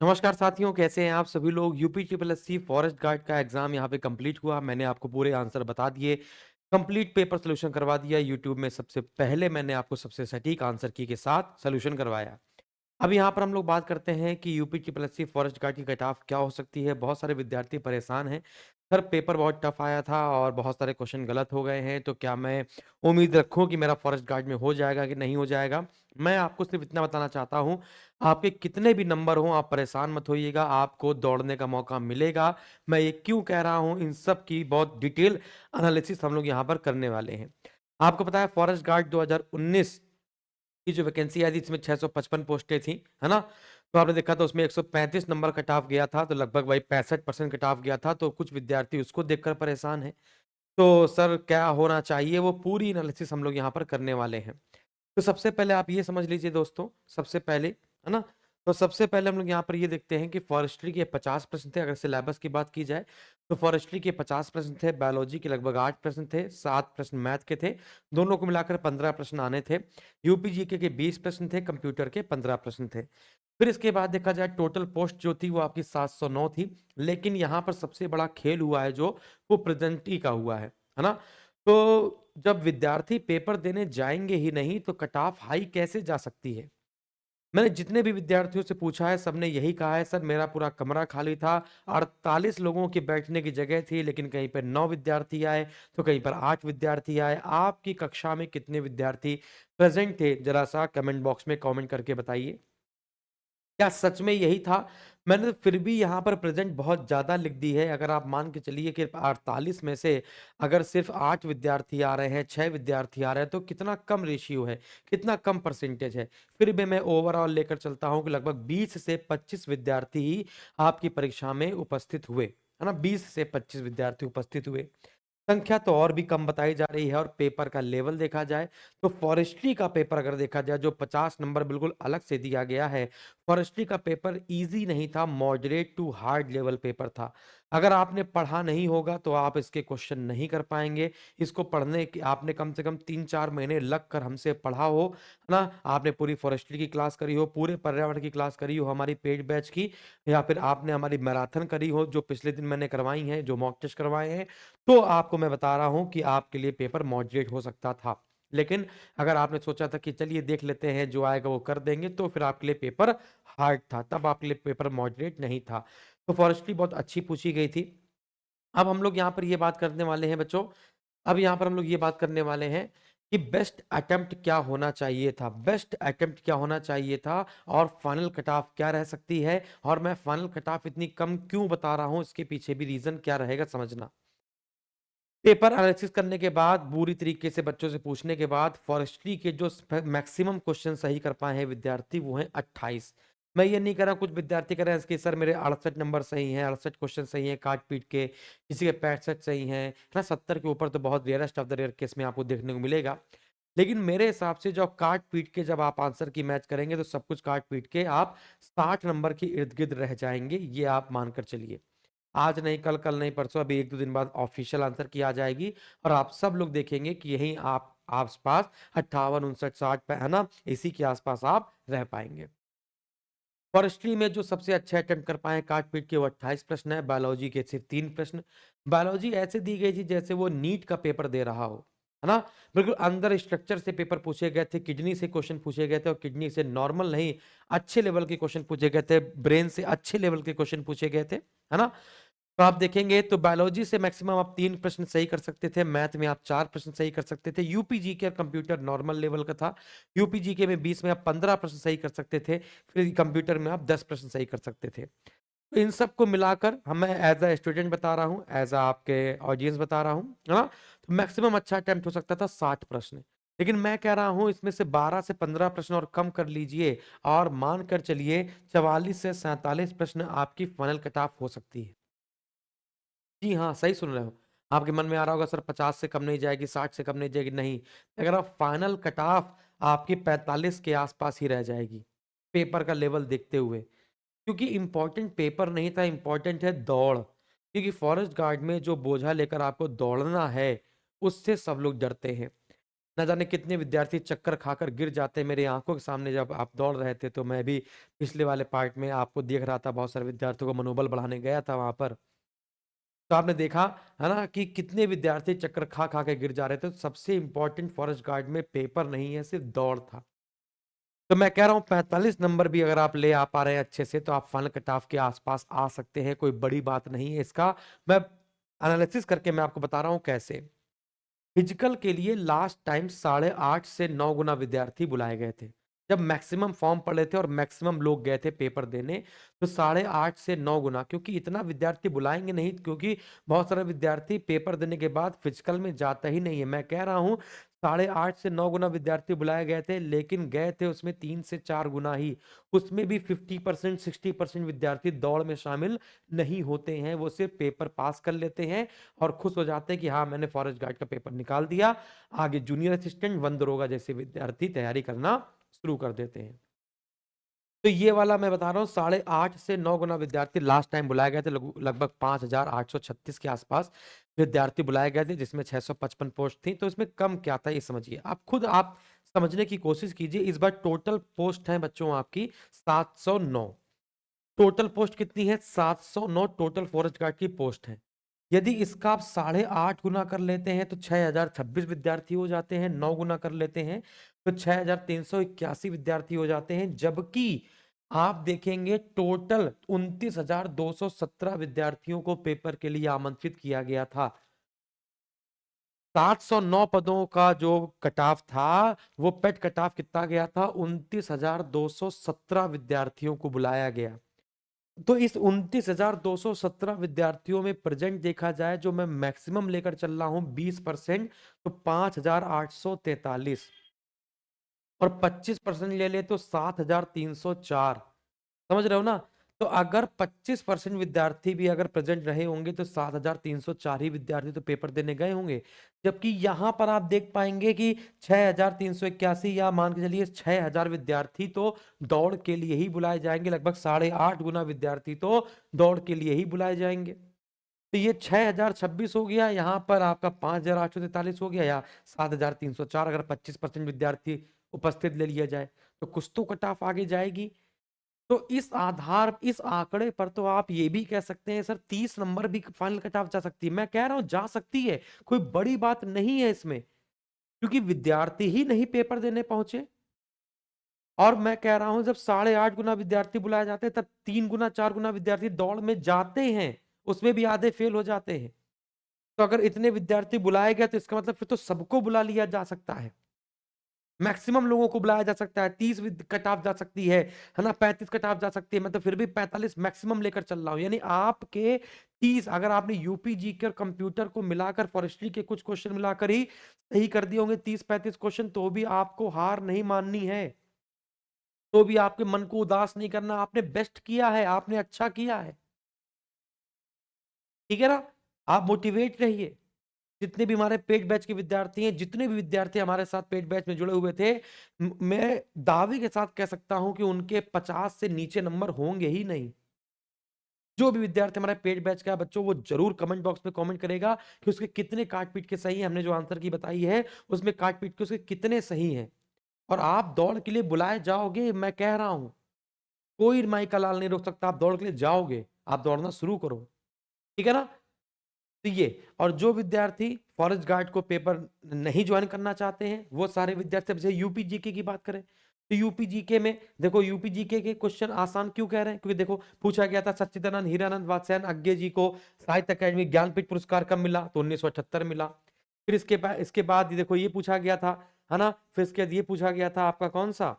नमस्कार साथियों, कैसे हैं आप सभी लोग? UP triple SC forest guard का एग्जाम यहाँ पे कंप्लीट हुआ। मैंने आपको पूरे आंसर बता दिए, कंप्लीट पेपर सोल्यूशन करवा दिया। यूट्यूब में सबसे पहले मैंने आपको सबसे सटीक आंसर की के साथ सोल्यूशन करवाया। अब यहाँ पर हम लोग बात करते हैं कि UP triple SC forest guard की कट ऑफ क्या हो सकती है। बहुत सारे विद्यार्थी परेशान हैं। सर पेपर बहुत टफ आया था और बहुत सारे क्वेश्चन गलत हो गए हैं, तो क्या मैं उम्मीद रखूं कि मेरा फॉरेस्ट गार्ड में हो जाएगा कि नहीं हो जाएगा? मैं आपको सिर्फ इतना बताना चाहता हूं, आपके कितने भी नंबर हों आप परेशान मत होइएगा, आपको दौड़ने का मौका मिलेगा। मैं ये क्यों कह रहा हूं, इन सब की बहुत डिटेल एनालिसिस हम लोग यहाँ पर करने वाले हैं। आपको पता है फॉरेस्ट गार्ड 2019 की जो वैकेंसी आई थी, इसमें 655 पोस्टें थी, है ना? तो आपने देखा था उसमें 135 नंबर कट ऑफ गया था, तो लगभग वही 65% कट ऑफ गया था, तो कुछ विद्यार्थी उसको देखकर परेशान हैं। तो सर क्या होना चाहिए, वो पूरी एनालिसिस हम लोग यहाँ पर करने वाले हैं। तो सबसे पहले आप ये समझ लीजिए दोस्तों, सबसे पहले, है ना? तो सबसे पहले हम लोग यहाँ पर ये देखते हैं कि फॉरेस्ट्री के 50 प्रश्न थे। अगर सिलेबस की बात की जाए तो फॉरेस्ट्री के 50 प्रश्न थे, बायोलॉजी के लगभग 8 प्रश्न थे, 7 प्रश्न मैथ के थे, दोनों को मिलाकर 15 प्रश्न आने थे। यूपी जीके के 20 प्रश्न थे, कंप्यूटर के 15 प्रश्न थे। फिर इसके बाद देखा जाए टोटल पोस्ट जो थी वो आपकी 709 थी। लेकिन यहाँ पर सबसे बड़ा खेल हुआ है जो, वो प्रेजेंटी का हुआ है ना? तो जब विद्यार्थी पेपर देने जाएँगे ही नहीं, तो कट ऑफ हाई कैसे जा सकती है? मैंने जितने भी विद्यार्थियों से पूछा है, सबने यही कहा है, सर मेरा पूरा कमरा खाली था, 48 लोगों की बैठने की जगह थी, लेकिन कहीं पे 9 विद्यार्थी आए, तो कहीं पर 8 विद्यार्थी आए। आपकी कक्षा में कितने विद्यार्थी प्रेज़ेंट थे? ज़रा-सा कमेंट बॉक्स में कमेंट करके बताइए। क्या सच में यही था? मैंने तो फिर भी यहाँ पर प्रेज़ेंट बहुत ज़्यादा लिख दी है। अगर आप मान के चलिए कि 48 में से अगर सिर्फ़ 8 विद्यार्थी आ रहे हैं, 6 विद्यार्थी आ रहे हैं, तो कितना कम रेशियो है, कितना कम परसेंटेज है। फिर भी मैं ओवरऑल लेकर चलता हूँ कि लगभग 20 से 25 विद्यार्थी ही आपकी परीक्षा में उपस्थित हुए, है ना? 20 से 25 विद्यार्थी उपस्थित हुए। संख्या तो और भी कम बताई जा रही है, और पेपर का लेवल देखा जाए तो फॉरेस्ट्री का पेपर अगर देखा जाए, जो 50 नंबर बिल्कुल अलग से दिया गया है, फॉरेस्ट्री का पेपर इजी नहीं था, moderate to hard level paper था। अगर आपने पढ़ा नहीं होगा तो आप इसके क्वेश्चन नहीं कर पाएंगे। इसको पढ़ने की आपने कम से कम 3-4 महीने लग कर हमसे पढ़ा हो, है ना? आपने पूरी फॉरेस्ट्री की क्लास करी हो, पूरे पर्यावरण की क्लास करी हो हमारी पेड बैच की, या फिर आपने हमारी मैराथन करी हो जो पिछले दिन मैंने करवाई है, जो मॉक टेस्ट करवाए हैं, तो आपको मैं बता रहा हूँ कि आपके लिए पेपर मॉडरेट हो सकता था। लेकिन अगर आपने सोचा था कि चलिए देख लेते हैं, जो आएगा वो कर देंगे, तो फिर आपके लिए पेपर हार्ड था, तब आपके लिए पेपर मॉडरेट नहीं था। तो फॉरेस्ट्री बहुत अच्छी पूछी गई थी। अब हम लोग यहाँ पर ये बात करने वाले हैं बच्चों, अब यहाँ पर हम लोग ये बात करने वाले हैं कि बेस्ट अटेम्प्ट क्या होना चाहिए था, बेस्ट अटेम्प्ट क्या होना चाहिए था, और फाइनल कट ऑफ क्या रह सकती है, और मैं फाइनल कट ऑफ इतनी कम क्यों बता रहा हूँ, इसके पीछे भी रीज़न क्या रहेगा समझना। पेपर एनालिसिस करने के बाद, पूरी तरीके से बच्चों से पूछने के बाद, फॉरेस्ट्री के जो मैक्सिमम क्वेश्चन सही कर पाए हैं विद्यार्थी, वो हैं 28। मैं ये नहीं कह रहा, कुछ विद्यार्थी कह रहे हैं कि सर मेरे 68 नंबर सही हैं, 68 क्वेश्चन सही हैं काट पीट के, किसी के 65 सही हैं, है ना? 70 के ऊपर तो बहुत rarest of the rare case में आपको देखने को मिलेगा। लेकिन मेरे हिसाब से जो काट पीट के जब आप आंसर की मैच करेंगे, तो सब कुछ काट पीट के आप 60 नंबर के इर्द गिर्द रह जाएंगे, ये आप मानकर चलिए। आज नहीं कल, कल नहीं परसों, अभी 1-2 दिन बाद ऑफिशियल आंसर की आ जाएगी, और आप सब लोग देखेंगे कि यहीं आप आस-पास 58, 59, 60 पे, है ना? इसी के आस-पास आप रह पाएँगे। फॉरेस्ट्री में जो सबसे अच्छे अटेम्प्ट कर पाए हैं काट-पीट के, वो 28 प्रश्न है, बायोलॉजी के सिर्फ 3 प्रश्न। बायोलॉजी ऐसे दी गई थी जैसे वो नीट का पेपर दे रहा हो, है ना? बिल्कुल अंदर स्ट्रक्चर से पेपर पूछे गए थे, किडनी से क्वेश्चन पूछे गए थे, और किडनी से नॉर्मल नहीं, अच्छे लेवल के क्वेश्चन पूछे गए थे, ब्रेन से अच्छे लेवल के क्वेश्चन पूछे गए थे, है ना? तो आप देखेंगे तो बायोलॉजी से मैक्सिमम आप 3 प्रश्न सही कर सकते थे, मैथ में आप 4 प्रश्न सही कर सकते थे, यूपी जीके और कंप्यूटर नॉर्मल लेवल का था। यूपी जीके में 20 में आप 15 प्रश्न सही कर सकते थे, फिर कंप्यूटर में आप 10 प्रश्न सही कर सकते थे। तो इन सबको मिलाकर मैं एज़ अ स्टूडेंट बता रहा हूँ, एज़ अ आपके ऑडियंस बता रहा हूँ, है ना? तो मैक्सिमम अच्छा अटेम्प्ट हो सकता था 60 प्रश्न। लेकिन मैं कह रहा हूँ इसमें से 12 से 15 प्रश्न और कम कर लीजिए, और मान कर चलिए 44 से 47 प्रश्न आपकी फाइनल कट ऑफ हो सकती है। जी हाँ, सही सुन रहे हो। आपके मन में आ रहा होगा, सर 50 से कम नहीं जाएगी, 60 से कम नहीं जाएगी, नहीं। अगर आप फाइनल कट ऑफ आपकी 45 के आसपास ही रह जाएगी, पेपर का लेवल देखते हुए। क्योंकि इम्पोर्टेंट पेपर नहीं था, इम्पोर्टेंट है दौड़। क्योंकि फॉरेस्ट गार्ड में जो बोझा लेकर आपको दौड़ना है, उससे सब लोग डरते हैं। ना जाने कितने विद्यार्थी चक्कर खाकर गिर जाते मेरी आंखों के सामने जब आप दौड़ रहे थे, तो मैं भी पिछले वाले पार्ट में आपको देख रहा था, बहुत सारे विद्यार्थियों को मनोबल बढ़ाने गया था वहां पर। तो आपने देखा है ना कि कितने विद्यार्थी चक्कर खा खा के गिर जा रहे थे। तो सबसे इंपॉर्टेंट फॉरेस्ट गार्ड में पेपर नहीं है, सिर्फ दौड़ था। तो मैं कह रहा हूं 45 नंबर भी अगर आप ले आ पा रहे हैं अच्छे से, तो आप फाइनल कट ऑफ के आसपास आ सकते हैं, कोई बड़ी बात नहीं है इसका। मैं एनालिसिस करके मैं आपको बता रहा हूं कैसे। फिजिकल के लिए लास्ट टाइम 8.5 से 9 गुना विद्यार्थी बुलाए गए थे। जब मैक्सिमम फॉर्म पड़े थे और मैक्सिमम लोग गए थे पेपर देने, तो 8.5 से 9 गुना, क्योंकि इतना विद्यार्थी बुलाएंगे नहीं, क्योंकि बहुत सारे विद्यार्थी पेपर देने के बाद फिजिकल में जाता ही नहीं है। मैं कह रहा हूं 8.5 से 9 गुना विद्यार्थी बुलाए गए थे, लेकिन गए थे उसमें 3 से 4 गुना ही। उसमें भी 50% 60% विद्यार्थी दौड़ में शामिल नहीं होते हैं, वो सिर्फ पेपर पास कर लेते हैं और खुश हो जाते हैं कि हाँ मैंने फॉरेस्ट गार्ड का पेपर निकाल दिया। आगे जूनियर असिस्टेंट, वन दरोगा जैसे विद्यार्थी तैयारी करना शुरू कर देते हैं। तो ये वाला मैं बता रहा हूँ 8.5 से 9 गुना विद्यार्थी लास्ट टाइम बुलाए गए थे। लगभग 5,836 के आसपास विद्यार्थी बुलाए गए थे, जिसमें 655 पोस्ट थी। तो इसमें कम क्या था ये समझिए, आप खुद आप समझने की कोशिश कीजिए। इस बार टोटल पोस्ट है बच्चों आपकी 709। टोटल पोस्ट कितनी है? 709 टोटल फॉरेस्ट गार्ड की पोस्ट है। यदि इसका आप 8.5 गुना कर लेते हैं तो 6,026 विद्यार्थी हो जाते हैं। 9 गुना कर लेते हैं तो 6,381 विद्यार्थी हो जाते हैं। जबकि आप देखेंगे टोटल 29,217 विद्यार्थियों को पेपर के लिए आमंत्रित किया गया था। 709 पदों का जो कट ऑफ था, वो पेट कट ऑफ कितना गया था? 29,217 विद्यार्थियों को बुलाया गया। तो इस 29,217 विद्यार्थियों में प्रेजेंट देखा जाए, जो मैं मैक्सिमम लेकर चल रहा हूं 20%, तो 5,843, और 25% ले ले तो 7,304। समझ रहे हो ना? तो अगर 25% विद्यार्थी भी अगर प्रेजेंट रहे होंगे, तो 7,304 ही विद्यार्थी तो पेपर देने गए होंगे। जबकि यहां पर आप देख पाएंगे कि 6,381, या मान के चलिए 6,000 विद्यार्थी तो दौड़ के लिए ही बुलाए जाएंगे। लगभग 8.5 गुना विद्यार्थी तो दौड़ के लिए ही बुलाए जाएंगे। तो ये 6,026 हो गया, यहाँ पर आपका 5,843 हो गया, या 7,304, अगर 25% विद्यार्थी उपस्थित ले लिया जाए, तो कुछ तो कट ऑफ आगे जाएगी। तो इस आंकड़े पर तो आप ये भी कह सकते हैं सर 30 नंबर भी फाइनल कट ऑफ जा सकती है। मैं कह रहा हूं जा सकती है, कोई बड़ी बात नहीं है इसमें, क्योंकि विद्यार्थी ही नहीं पेपर देने पहुंचे। और मैं कह रहा हूं जब 8.5 गुना विद्यार्थी बुलाए जाते हैं, तब 3 गुना 4 गुना विद्यार्थी दौड़ में जाते हैं, उसमें भी आधे फेल हो जाते हैं। तो अगर इतने विद्यार्थी बुलाए गए, तो इसका मतलब फिर तो सबको बुला लिया जा सकता है, मैक्सिमम लोगों को बुलाया जा सकता है। 30 कट ऑफ जा सकती है ना, 35 कट ऑफ जा सकती है। मैं तो फिर भी 45 मैक्सिमम लेकर चल रहा हूं, यानी आपके 30, अगर आपने यूपी जीके और कंप्यूटर को मिलाकर, फॉरेस्ट्री के कुछ क्वेश्चन मिलाकर ही सही कर दिए होंगे 30-35 क्वेश्चन, तो भी आपको हार नहीं माननी है, तो भी आपके मन को उदास नहीं करना। आपने बेस्ट किया है, आपने अच्छा किया है, ठीक है ना? आप मोटिवेट रहिए। जितने भी हमारे पेड बैच के विद्यार्थी हैं, जितने भी विद्यार्थी हमारे साथ पेड बैच में जुड़े हुए थे, मैं दावे के साथ कह सकता हूं कि उनके 50 से नीचे नंबर होंगे ही नहीं। जो भी विद्यार्थी हमारे पेड बैच का है बच्चों, वो जरूर कमेंट बॉक्स में कमेंट करेगा कि उसके कितने काट पीट के सही है। हमने जो आंसर की बताई है, उसमें काट पीट के उसके कितने सही हैं। और आप दौड़ के लिए बुलाए जाओगे, मैं कह रहा हूं कोई माई का लाल नहीं रोक सकता। आप दौड़ के लिए जाओगे, आप दौड़ना शुरू करो, ठीक है ना? तो ये, और जो विद्यार्थी फॉरेस्ट गार्ड को पेपर नहीं ज्वाइन करना चाहते हैं, वो सारे विद्यार्थी, जैसे यूपी जीके की बात करें, तो यूपी जीके में देखो, यूपी जीके के क्वेश्चन आसान क्यों कह रहे हैं? क्योंकि देखो पूछा गया था सच्चिदानंद हीरानंद वात्स्यायन अज्ञे जी को साहित्य अकादमी ज्ञानपीठ पुरस्कार कब मिला? तो 1978 मिला। फिर इसके बाद देखो ये पूछा गया था, है ना? फिर इसके बाद ये पूछा गया था आपका कौन सा,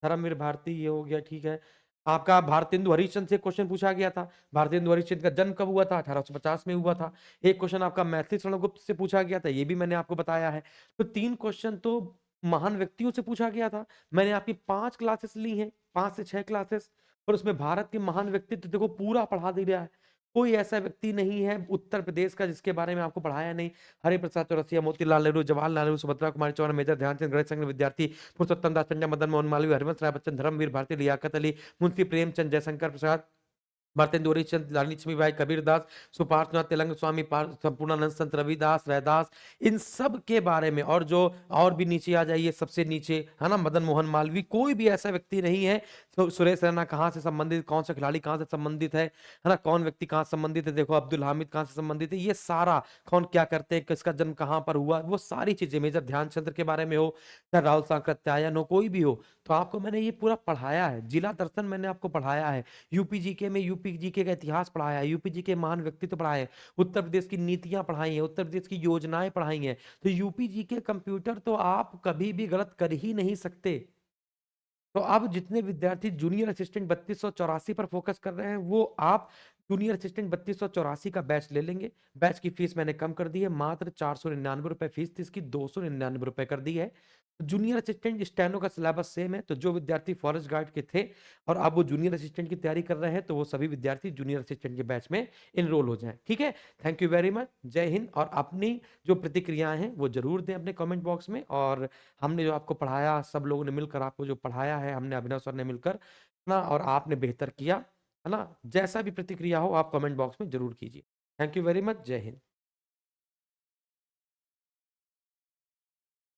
धर्मवीर भारती, ये हो गया, ठीक है। आपका भारतेंदु हरिश्चंद्र से क्वेश्चन पूछा गया था। भारतेंदु हरिश्चंद्र का जन्म कब हुआ था? 1850 में हुआ था। एक क्वेश्चन आपका मैथिली शरण गुप्त से पूछा गया था, ये भी मैंने आपको बताया है। तो 3 क्वेश्चन तो महान व्यक्तियों से पूछा गया था। मैंने आपकी 5 क्लासेस ली हैं, 5 से 6 क्लासेस, और उसमें भारत के महान व्यक्तित्व देखो पूरा पढ़ा दिया है। कोई ऐसा व्यक्ति नहीं है उत्तर प्रदेश का जिसके बारे में आपको पढ़ाया नहीं। हरि प्रसाद चौरसिया, मोतीलाल नेहरू, जवाहरलाल नेहरू, सुभद्रा कुमारी चौहान, मेजर ध्यानचंद, गणेश संघ विद्यार्थी, पुरुषोत्तम दास टंडन, मदन मोहन मालवीय, हरिवंश राय बच्चन, धर्मवीर भारती, लियाकत अली, मुंशी प्रेमचंद, जयशंकर प्रसाद, भारतेंदु हरिश्चंद्र, रानी लक्ष्मीबाई, कबीरदास, सुपार्श्वनाथ तेलंग स्वामी, संपूर्णानंद संत रविदास, रैदास, इन सब के बारे में, और जो और भी नीचे आ जाइए, सबसे नीचे है ना, मदन मोहन मालवीय, कोई भी ऐसा व्यक्ति नहीं है। सुरेश रैना कहाँ से संबंधित, कौन सा खिलाड़ी कहाँ से संबंधित है ना, कौन व्यक्ति कहाँ से संबंधित है, देखो अब्दुल हामिद कहाँ से संबंधित है, ये सारा, कौन क्या करते हैं, किसका जन्म कहाँ पर हुआ, वो सारी चीजें, मेजर ध्यानचंद्र के बारे में हो, चाहे राहुल सांकृत्यायन हो, कोई भी हो, तो आपको मैंने ये पूरा पढ़ाया है। जिला दर्शन मैंने आपको पढ़ाया है, यूपी जीके में यूपी जीके का इतिहास पढ़ाया है, यूपी जीके महान व्यक्तित्व पढ़ाए हैं, उत्तर प्रदेश की नीतियां पढ़ाई हैं, उत्तर प्रदेश की योजनाएं पढ़ाई हैं। तो यूपी जीके कंप्यूटर तो आप कभी भी गलत कर ही नहीं सकते। तो अब जितने विद्यार्थी जूनियर असिस्टेंट 3284 पर फोकस कर रहे हैं, वो आप जूनियर असिस्टेंट 3284 का बैच ले लेंगे। बैच की फीस मैंने कम कर दी है, मात्र 499 रुपए फीस थी, इसकी 299 रुपए कर दी है। जूनियर असिस्टेंट स्टेनो का सिलेबस सेम है, तो जो विद्यार्थी फॉरेस्ट गार्ड के थे और अब वो जूनियर असिस्टेंट की तैयारी कर रहे हैं, तो वो सभी विद्यार्थी जूनियर असिस्टेंट के बैच में इनरोल हो जाएं। ठीक है, थैंक यू वेरी मच, जय हिंद। और अपनी जो प्रतिक्रियाएं हैं वो जरूर दें अपने कमेंट बॉक्स में। और हमने जो आपको पढ़ाया, सब लोगों ने मिलकर आपको जो पढ़ाया है, हमने अभिनव सर ने मिलकर ना, और आपने बेहतर किया है ना। जैसा भी प्रतिक्रिया हो आप कमेंट बॉक्स में जरूर कीजिए। थैंक यू वेरी मच, जय हिंद।